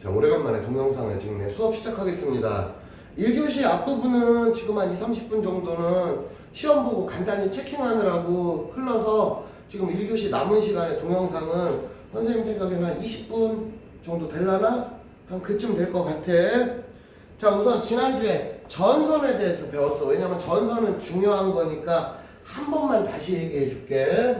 자, 오래간만에 동영상을 찍네. 수업 시작하겠습니다. 1교시 앞부분은 지금 한 20-30분 정도는 시험 보고 간단히 체킹하느라고 흘러서 지금 1교시 남은 시간에 동영상은 선생님 생각에는 한 20분 정도 될라나? 한 그쯤 될 것 같아. 자, 우선 지난주에 전선에 대해서 배웠어. 왜냐면 전선은 중요한 거니까 한 번만 다시 얘기해 줄게.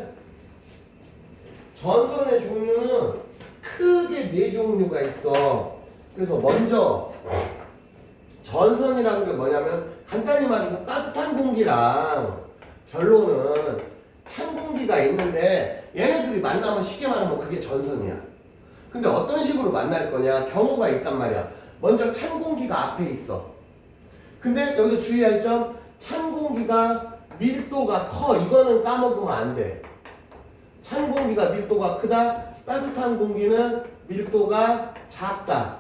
전선의 종류는 크게 4종류가 있어. 그래서 먼저 전선이라는 게 뭐냐면 간단히 말해서 따뜻한 공기랑 결론은 찬 공기가 있는데 얘네들이 만나면 쉽게 말하면 그게 전선이야. 근데 어떤 식으로 만날 거냐? 경우가 있단 말이야. 먼저 찬 공기가 앞에 있어. 근데 여기서 주의할 점, 찬 공기가 밀도가 커. 이거는 까먹으면 안 돼. 찬 공기가 밀도가 크다. 따뜻한 공기는 밀도가 작다.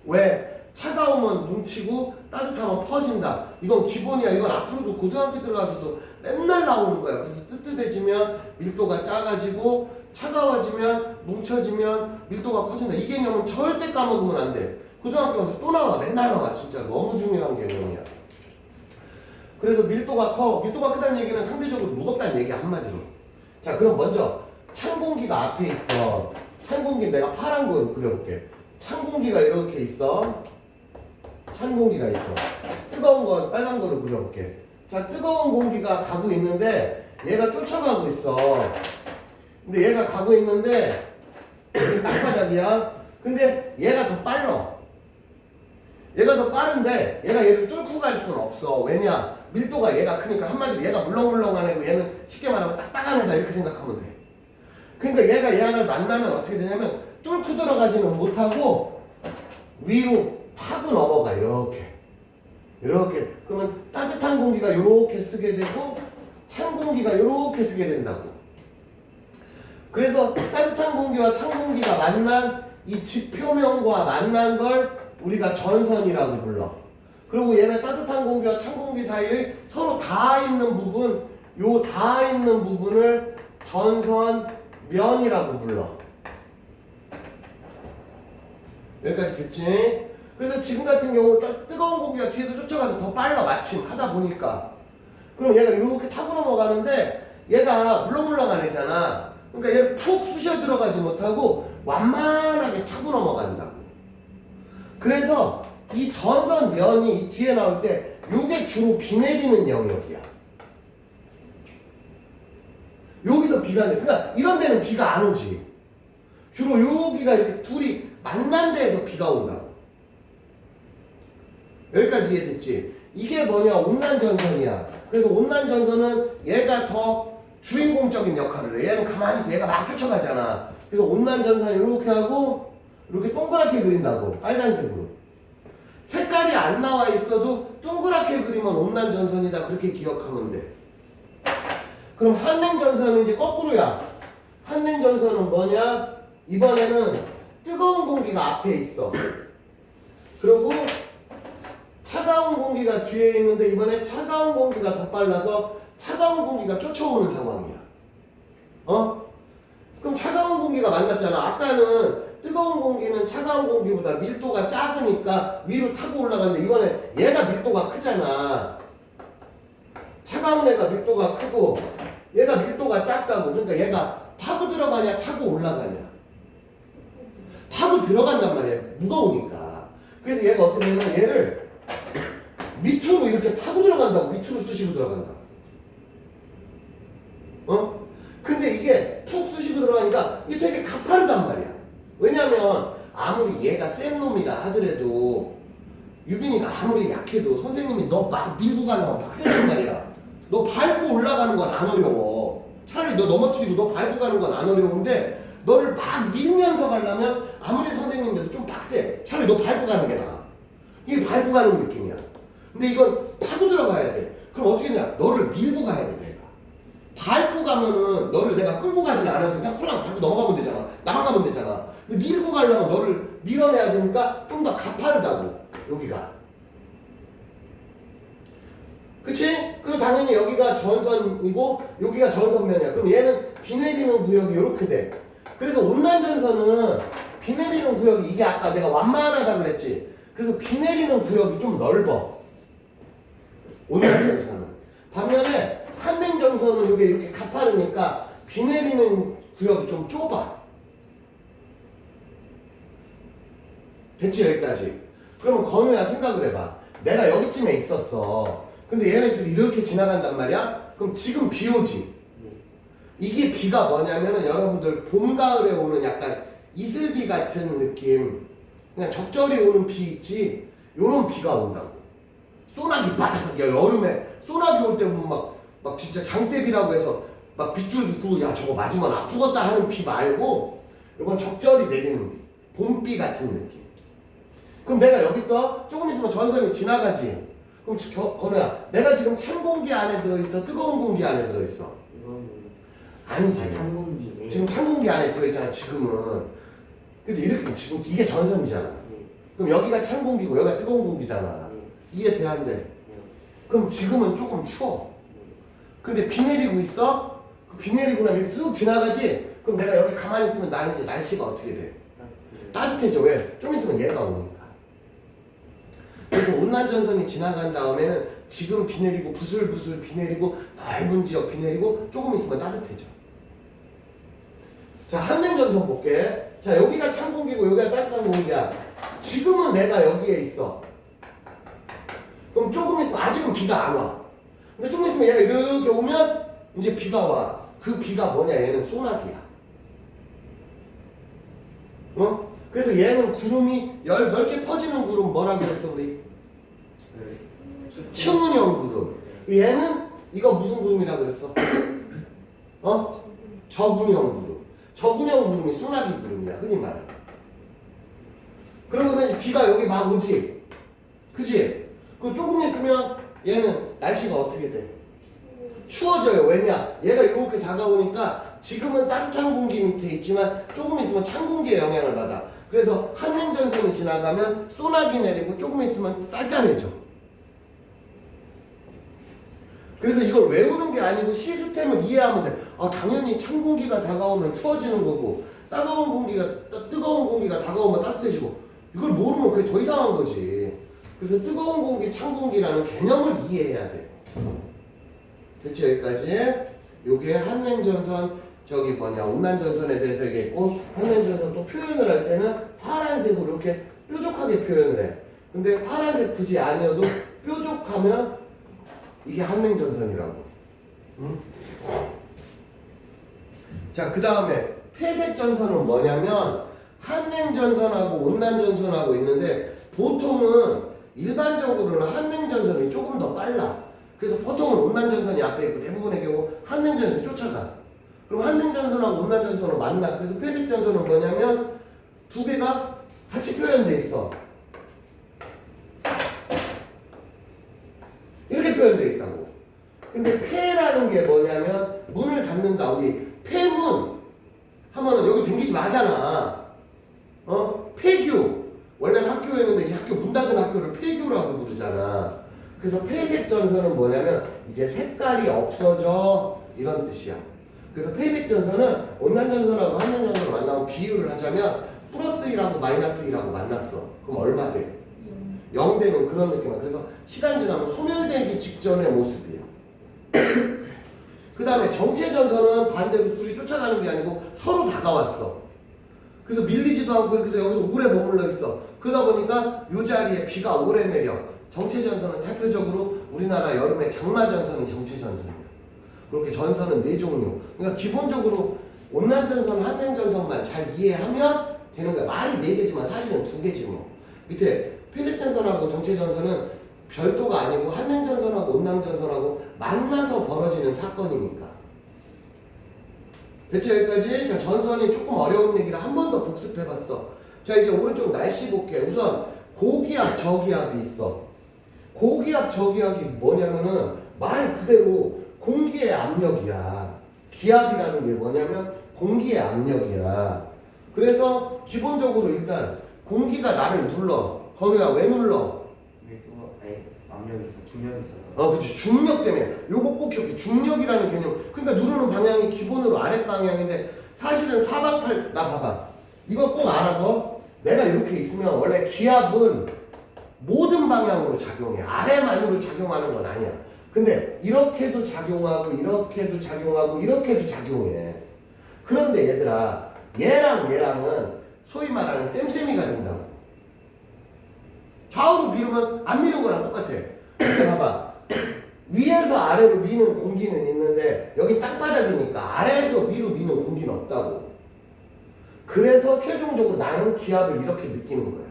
왜? 차가우면 뭉치고 따뜻하면 퍼진다. 이건 기본이야. 이건 앞으로도 고등학교 들어가서도 맨날 나오는 거야. 그래서 뜨뜻해지면 밀도가 작아지고 차가워지면 뭉쳐지면 밀도가 커진다. 이 개념은 절대 까먹으면 안 돼. 고등학교 가서 또 나와. 맨날 나와. 진짜 너무 중요한 개념이야. 그래서 밀도가 커. 밀도가 크다는 얘기는 상대적으로 무겁다는 얘기야. 한마디로. 자, 그럼 먼저 찬 공기가 앞에 있어. 찬 공기 내가 파란 거로 그려볼게. 찬 공기가 이렇게 있어. 찬 공기가 있어. 뜨거운 건 빨간 거로 그려볼게. 자, 뜨거운 공기가 가고 있는데 얘가 쫓아가고 있어. 근데 얘가 가고 있는데 땅바닥이야. 근데 얘가 더 빨라. 얘가 더 빠른데 얘가 얘를 뚫고 갈 수는 없어. 왜냐? 밀도가 얘가 크니까. 한마디로 얘가 물렁물렁한 애고 얘는 쉽게 말하면 딱딱한 애다 이렇게 생각하면 돼. 그러니까 얘가 얘를 만나면 어떻게 되냐면 뚫고 들어가지는 못하고 위로 파고 넘어가. 이렇게 그러면 따뜻한 공기가 이렇게 쓰게 되고 찬 공기가 이렇게 쓰게 된다고. 그래서 따뜻한 공기와 찬 공기가 만난 이 지표면과 만난 걸 우리가 전선이라고 불러. 그리고 얘는 따뜻한 공기와 찬 공기 사이에 서로 닿아 있는 부분, 요 닿아 있는 부분을 전선면이라고 불러. 여기까지 됐지? 그래서 지금 같은 경우 뜨거운 공기가 뒤에서 쫓아가서 더 빨라. 마침 하다 보니까. 그럼 얘가 이렇게 타고 넘어가는데 얘가 물렁물렁한 애잖아. 그러니까 얘를 푹 쑤셔 들어가지 못하고 완만하게 타고 넘어간다고. 그래서 이 전선면이 이 뒤에 나올 때 요게 주로 비 내리는 영역이야. 여기서 비가 내. 그러니까 이런 데는 비가 안 오지. 주로 여기가 이렇게 둘이 만난 데에서 비가 온다고. 여기까지 이해됐지? 이게 뭐냐? 온난전선이야. 그래서 온난전선은 얘가 더 주인공적인 역할을 해. 얘는 가만히 있고 얘가 막 쫓아가잖아. 그래서 온난전선 이렇게 하고 이렇게 동그랗게 그린다고. 빨간색으로. 색깔이 안 나와 있어도 동그랗게 그리면 온난전선이다. 그렇게 기억하면 돼. 그럼 한냉전선은 이제 거꾸로야. 한냉전선은 뭐냐? 이번에는 뜨거운 공기가 앞에 있어. 그리고 차가운 공기가 뒤에 있는데 이번에 차가운 공기가 더 빨라서 차가운 공기가 쫓아오는 상황이야. 그럼 차가운 공기가 만났잖아. 아까는 뜨거운 공기는 차가운 공기보다 밀도가 작으니까 위로 타고 올라갔는데 이번에 얘가 밀도가 크잖아. 차가운 애가 밀도가 크고 얘가 밀도가 작다고. 그러니까 얘가 파고 들어가냐 타고 올라가냐. 파고 들어간단 말이야. 무거우니까. 그래서 얘가 어떻게 되냐면 얘를 밑으로 이렇게 파고 들어간다고. 밑으로 쑤시고 들어간다고. 근데 이게 푹 쑤시고 들어가니까 이게 되게 가파르단 말이야. 왜냐면 아무리 얘가 센 놈이라 하더라도 유빈이가 아무리 약해도 선생님이 너 막 밀고 가려면 빡세단 말이야. 너 밟고 올라가는 건 안 어려워. 차라리 너 넘어뜨리고 너 밟고 가는 건 안 어려운데 너를 막 밀면서 가려면 아무리 선생님들도 좀 빡세. 차라리 너 밟고 가는 게 나아. 이게 밟고 가는 느낌이야. 근데 이건 파고 들어가야 돼. 그럼 어떻게 되냐? 너를 밀고 가야 돼, 내가. 밟고 가면은 너를 내가 끌고 가진 않아도 그냥 훌랑 밟고 넘어가면 되잖아. 나만 가면 되잖아. 근데 밀고 가려면 너를 밀어내야 되니까 좀 더 가파르다고, 여기가. 그치? 그리고 당연히 여기가 전선이고 여기가 전선면이야. 그럼 얘는 비 내리는 구역이 이렇게 돼. 그래서 온난전선은 비 내리는 구역이 이게 아까 내가 완만하다 그랬지. 그래서 비 내리는 구역이 좀 넓어. 온난전선은. 반면에 한냉전선은 이게 이렇게 가파르니까 비 내리는 구역이 좀 좁아. 됐지 여기까지? 그러면 건우야 생각을 해봐. 내가 여기쯤에 있었어. 근데 얘네들이 이렇게 지나간단 말이야? 그럼 지금 비 오지? 이게 비가 뭐냐면은 여러분들 봄, 가을에 오는 약간 이슬비 같은 느낌. 그냥 적절히 오는 비 있지? 요런 비가 온다고. 소나기 바닥. 야, 여름에 소나기 올 때 보면 막 진짜 장대비라고 해서 막 빗줄 빗고 야 저거 맞으면 아프겠다 하는 비 말고 요건 적절히 내리는 비. 봄비 같은 느낌. 그럼 내가 여기서 조금 있으면 전선이 지나가지. 그럼 건우야 내가 지금 찬 공기 안에 들어있어? 뜨거운 공기 안에 들어있어? 아니지. 찬 공기. 지금 찬 공기 안에 들어있잖아 지금은. 근데 이렇게 지금 이게 전선이잖아. 그럼 여기가 찬 공기고 여기가 뜨거운 공기잖아. 이해 안 돼? 그럼 지금은 조금 추워. 근데 비 내리고 있어? 비 내리고 나면 이렇게 쑥 지나가지? 그럼 내가 여기 가만히 있으면 나는 이제 날씨가 어떻게 돼? 따뜻해져. 왜? 좀 있으면 얘가 오니까. 그래서 온난전선이 지나간 다음에는 지금 비 내리고 부슬부슬 비 내리고 넓은 지역 비 내리고 조금 있으면 따뜻해져. 자, 한냉전선 볼게. 자, 여기가 찬 공기고 여기가 따뜻한 공기야. 지금은 내가 여기에 있어. 그럼 조금 있으면 아직은 비가 안 와. 근데 조금 있으면 얘가 이렇게 오면 이제 비가 와. 그 비가 뭐냐? 얘는 소나기야. 어? 그래서 얘는 구름이 넓게 퍼지는 구름 뭐라 그랬어 우리? 층운형 구름. 얘는 이거 무슨 구름이라 그랬어? 어? 저군형 구름. 저군형 구름이 소나기 구름이야 흔히 말해. 그러고서 이제 비가 여기 막 오지. 그치? 그 조금 있으면 얘는 날씨가 어떻게 돼? 추워져요. 왜냐? 얘가 이렇게 다가오니까 지금은 따뜻한 공기 밑에 있지만 조금 있으면 찬 공기의 영향을 받아. 그래서 한냉전선이 지나가면 소나기 내리고 조금 있으면 쌀쌀해져. 그래서 이걸 외우는 게 아니고 시스템을 이해하면 돼. 아, 당연히 찬 공기가 다가오면 추워지는 거고 뜨거운 공기가 다가오면 따뜻해지고 이걸 모르면 그게 더 이상한 거지. 그래서 뜨거운 공기, 찬 공기라는 개념을 이해해야 돼. 됐지 여기까지? 요게 한냉전선 온난전선에 대해서 얘기했고 한냉전선 또 표현을 할 때는 파란색으로 이렇게 뾰족하게 표현을 해. 근데 파란색 굳이 아니어도 뾰족하면 이게 한냉전선이라고. 응? 자, 그 다음에 폐색전선은 뭐냐면 한냉전선하고 온난전선하고 있는데 보통은 일반적으로는 한냉전선이 조금 더 빨라. 그래서 보통은 온난전선이 앞에 있고 대부분의 경우 한냉전선이 쫓아가. 그럼 한냉전선하고 온난전선은 만나. 그래서 폐색전선은 뭐냐면 두 개가 같이 표현돼 있어. 이렇게 표현돼 있다고. 근데 폐라는 게 뭐냐면 문을 닫는다. 우리 폐문 하면은 여기 댕기지 마잖아. 폐교. 원래는 학교였는데 이제 학교 문 닫은 학교를 폐교라고 부르잖아. 그래서 폐색전선은 뭐냐면 이제 색깔이 없어져 이런 뜻이야. 그래서 폐색전선은 온난전선하고 한냉전선을 만나면 비율을 하자면 플러스 1하고 마이너스 1하고 만났어. 그럼 얼마 돼? 0 되는 그런 느낌이야. 그래서 시간 지나면 소멸되기 직전의 모습이에요. 그 다음에 정체전선은 반대로 둘이 쫓아가는 게 아니고 서로 다가왔어. 그래서 밀리지도 않고 그래서 여기서 오래 머물러 있어. 그러다 보니까 이 자리에 비가 오래 내려. 정체전선은 대표적으로 우리나라 여름에 장마전선이 정체전선이야. 그렇게 전선은 4종류. 그러니까 기본적으로 온난전선, 한냉전선만 잘 이해하면 되는 거야. 말이 4개지만 사실은 2개지 뭐. 밑에 폐색전선하고 정체전선은 별도가 아니고 한냉전선하고 온난전선하고 만나서 벌어지는 사건이니까. 됐죠 여기까지? 자, 전선이 조금 어려운 얘기를 한 번 더 복습해봤어. 자, 이제 오른쪽 날씨 볼게. 우선 고기압, 저기압이 있어. 고기압, 저기압이 뭐냐면은 말 그대로 공기의 압력이야. 기압이라는 게 뭐냐면 공기의 압력이야. 그래서 기본적으로 일단 공기가 나를 눌러. 건우야 왜 눌러? 압력이 있어, 중력이 있어요. 그렇지. 중력 때문에. 요거 꼭 기억해. 중력이라는 개념. 그러니까 누르는 방향이 기본으로 아랫 방향인데 사실은 사방팔 나 봐봐. 이거 꼭 알아둬. 내가 이렇게 있으면 원래 기압은 모든 방향으로 작용해. 아래만으로 작용하는 건 아니야. 근데 이렇게도 작용하고 이렇게도 작용하고 이렇게도 작용해. 그런데 얘들아, 얘랑 얘랑은 소위 말하는 쌤쌤이가 된다고. 좌우로 미루면 안 미는 거랑 똑같아. 근데 봐봐. 위에서 아래로 미는 공기는 있는데 여기 땅바닥이니까 아래에서 위로 미는 공기는 없다고. 그래서 최종적으로 나는 기압을 이렇게 느끼는 거야.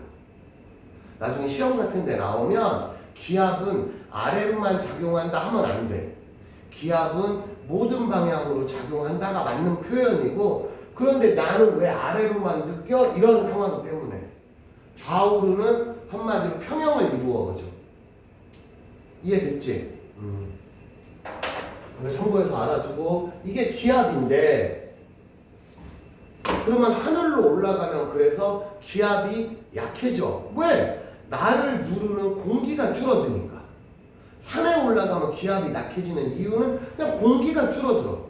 나중에 시험 같은 데 나오면 기압은 아래로만 작용한다 하면 안 돼. 기압은 모든 방향으로 작용한다가 맞는 표현이고, 그런데 나는 왜 아래로만 느껴? 이런 상황 때문에. 좌우로는 한마디로 평형을 이루어. 그죠? 이해됐지? 참고해서 알아두고, 이게 기압인데 그러면 하늘로 올라가면 그래서 기압이 약해져. 왜? 나를 누르는 공기가 줄어드니까. 산에 올라가면 기압이 약해지는 이유는 그냥 공기가 줄어들어.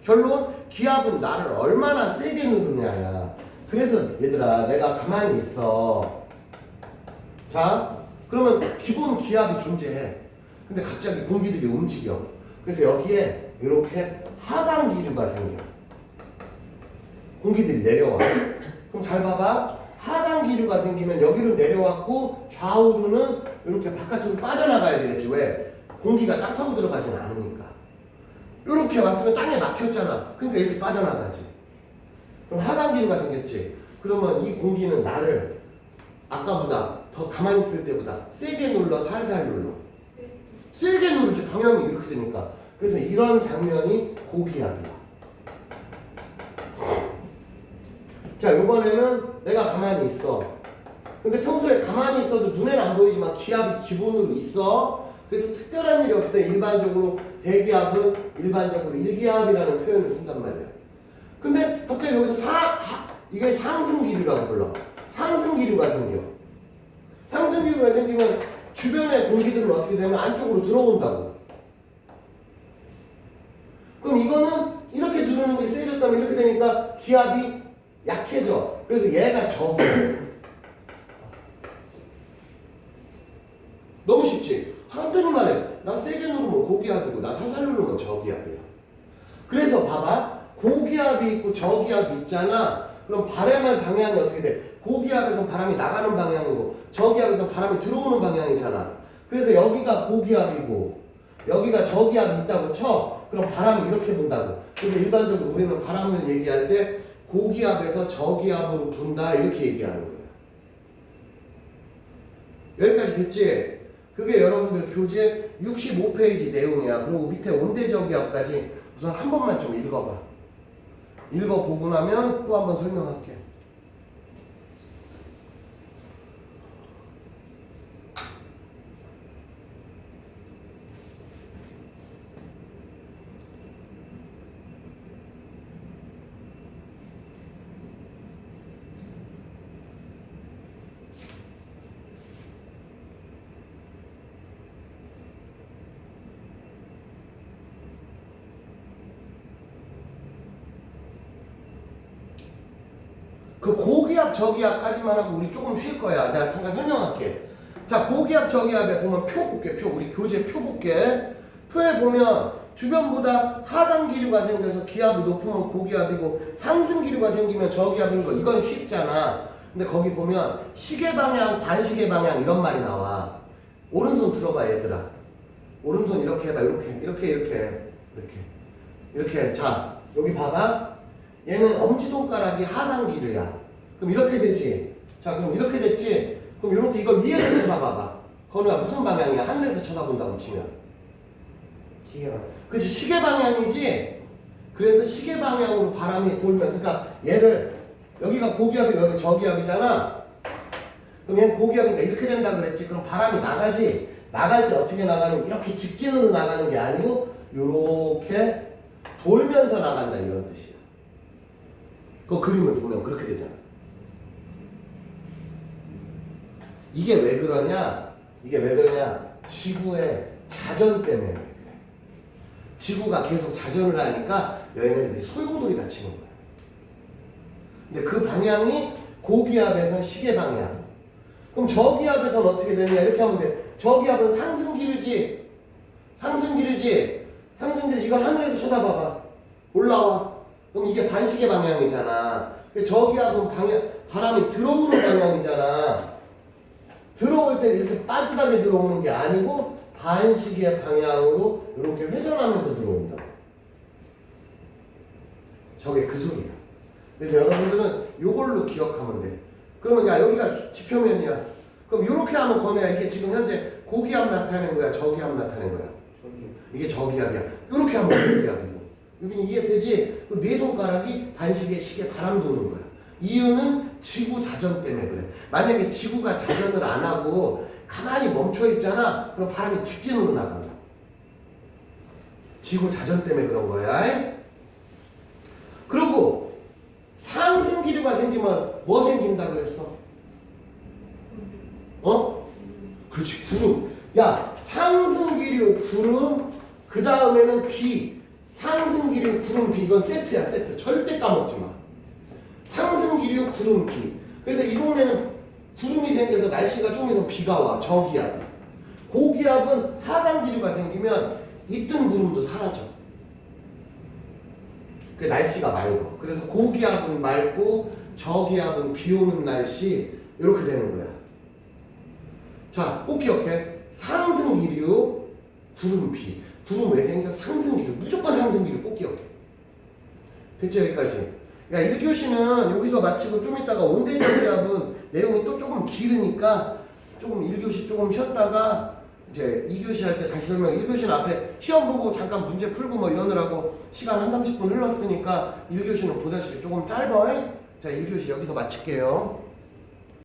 결론 기압은 나를 얼마나 세게 누르냐야. 그래서 얘들아, 내가 가만히 있어. 자, 그러면 기본 기압이 존재해. 근데 갑자기 공기들이 움직여. 그래서 여기에 이렇게 하강 기류가 생겨. 공기들이 내려와. 그럼 잘 봐봐. 하강 기류가 생기면 여기로 내려왔고 좌우로는 이렇게 바깥으로 빠져나가야 되겠지. 왜? 공기가 땅 파고 들어가진 않으니까. 이렇게 왔으면 땅에 막혔잖아. 그러니까 이렇게 빠져나가지. 그럼 하강 기류가 생겼지. 그러면 이 공기는 나를 아까보다 더 가만히 있을 때보다 세게 눌러, 살살 눌러. 세게 누르지. 방향이 이렇게 되니까. 그래서 이런 장면이 고기압이야. 자, 이번에는 내가 가만히 있어. 근데 평소에 가만히 있어도 눈에는 안 보이지만 기압이 기본으로 있어. 그래서 특별한 일이 없을 때 일반적으로 대기압은 일반적으로 일기압이라는 표현을 쓴단 말이야. 근데 갑자기 여기서 이게 상승기류라고 불러. 상승기류가 생겨. 상승기류가 생기면 주변의 공기들은 어떻게 되면 안쪽으로 들어온다고. 그럼 이거는 이렇게 누르는 게 세졌다면 이렇게 되니까 기압이 약해져. 그래서 얘가 적이야. 너무 쉽지? 한편이 말해. 나 세게 누르면 고기압이고 나 살살 누르면 저기압이야. 그래서 봐봐. 고기압이 있고 저기압이 있잖아. 그럼 바람의 방향이 어떻게 돼? 고기압에서 바람이 나가는 방향이고 저기압에서 바람이 들어오는 방향이잖아. 그래서 여기가 고기압이고 여기가 저기압이 있다고 쳐. 그럼 바람이 이렇게 분다고. 그래서 일반적으로 우리는 바람을 얘기할 때 고기압에서 저기압으로 분다 이렇게 얘기하는 거야. 여기까지 됐지? 그게 여러분들 교재 65페이지 내용이야. 그리고 밑에 온대저기압까지 우선 한 번만 좀 읽어봐. 읽어보고 나면 또 한 번 설명할게. 그 고기압 저기압까지만 하고 우리 조금 쉴 거야. 내가 잠깐 설명할게. 자, 고기압 저기압에 보면 표 볼게. 표. 우리 교재 표 볼게. 표에 보면 주변보다 하강 기류가 생겨서 기압이 높으면 고기압이고 상승 기류가 생기면 저기압인 거. 이건 쉽잖아. 근데 거기 보면 시계 방향, 반시계 방향 이런 말이 나와. 오른손 들어봐 얘들아. 오른손 이렇게 해봐. 이렇게. 자, 여기 봐봐. 얘는 엄지손가락이 하강 기류야. 그럼 이렇게 되지. 자, 그럼 이렇게 됐지. 그럼 이렇게 이걸 위에서 쳐다봐봐. 건우야 무슨 방향이야? 하늘에서 쳐다본다고 치면. 시계 방향. 그치, 시계 방향이지. 그래서 시계 방향으로 바람이 돌면, 그러니까 얘를 여기가 고기압이고 여기 저기압이잖아. 그럼 얘는 고기압이니까 이렇게 된다 그랬지. 그럼 바람이 나가지. 나갈 때 어떻게 나가는? 이렇게 직진으로 나가는 게 아니고 요렇게 돌면서 나간다 이런 뜻이야. 그 그림을 보면 그렇게 되잖아. 이게 왜 그러냐? 지구의 자전 때문에 그래. 지구가 계속 자전을 하니까 얘네들이 소용돌이가 치는 거야. 근데 그 방향이 고기압에선 시계 방향. 그럼 저기압에선 어떻게 되느냐 이렇게 하면 돼. 저기압은 상승기류지. 상승기류지. 상승기류 이걸 하늘에서 쳐다봐봐. 올라와. 그럼 이게 반시계 방향이잖아. 근데 저기압은 바람이 들어오는 방향이잖아. 들어올 때 이렇게 빠듯하게 들어오는 게 아니고 반시계 방향으로 이렇게 회전하면서 들어온다. 저게 그 소리야. 그래서 여러분들은 이걸로 기억하면 돼. 그러면 야 여기가 지표면이야. 그럼 이렇게 하면 건우야 이게 지금 현재 고기압 나타내는 거야, 저기압 나타내는 거야? 저기 이게 저기압이야. 이렇게 하면 고기압이고. 유빈이 이해되지? 그리고 네 손가락이 반시계 시계 바람 도는 거야. 이유는 지구 자전 때문에 그래. 만약에 지구가 자전을 안 하고 가만히 멈춰 있잖아. 그럼 바람이 직진으로 나간다. 지구 자전 때문에 그런 거야. 그리고 상승 기류가 생기면 뭐 생긴다 그랬어? 어? 그렇지, 구름. 야, 상승 기류 구름, 그 다음에는 비. 상승 기류 구름 비. 이건 세트야, 세트. 절대 까먹지 마. 상승 기류 구름 비. 그래서 이 동네는 구름이 생겨서 날씨가 좀 있으면 비가 와. 저기압. 고기압은 하강 기류가 생기면 있던 구름도 사라져. 그 날씨가 맑어. 그래서 고기압은 맑고 저기압은 비 오는 날씨 이렇게 되는 거야. 자, 꼭 기억해. 상승 기류, 구름 비. 구름 왜 생겨? 상승 기류. 무조건 상승 기류 꼭 기억해. 됐죠? 여기까지. 야, 1교시는 여기서 마치고 좀 이따가 온대저기압은 내용이 또 조금 길으니까 조금 1교시 조금 쉬었다가 이제 2교시 할 때 다시 설명. 1교시는 앞에 시험 보고 잠깐 문제 풀고 뭐 이러느라고 시간 한 30분 흘렀으니까 1교시는 보다시피 조금 짧아. 자, 1교시 여기서 마칠게요.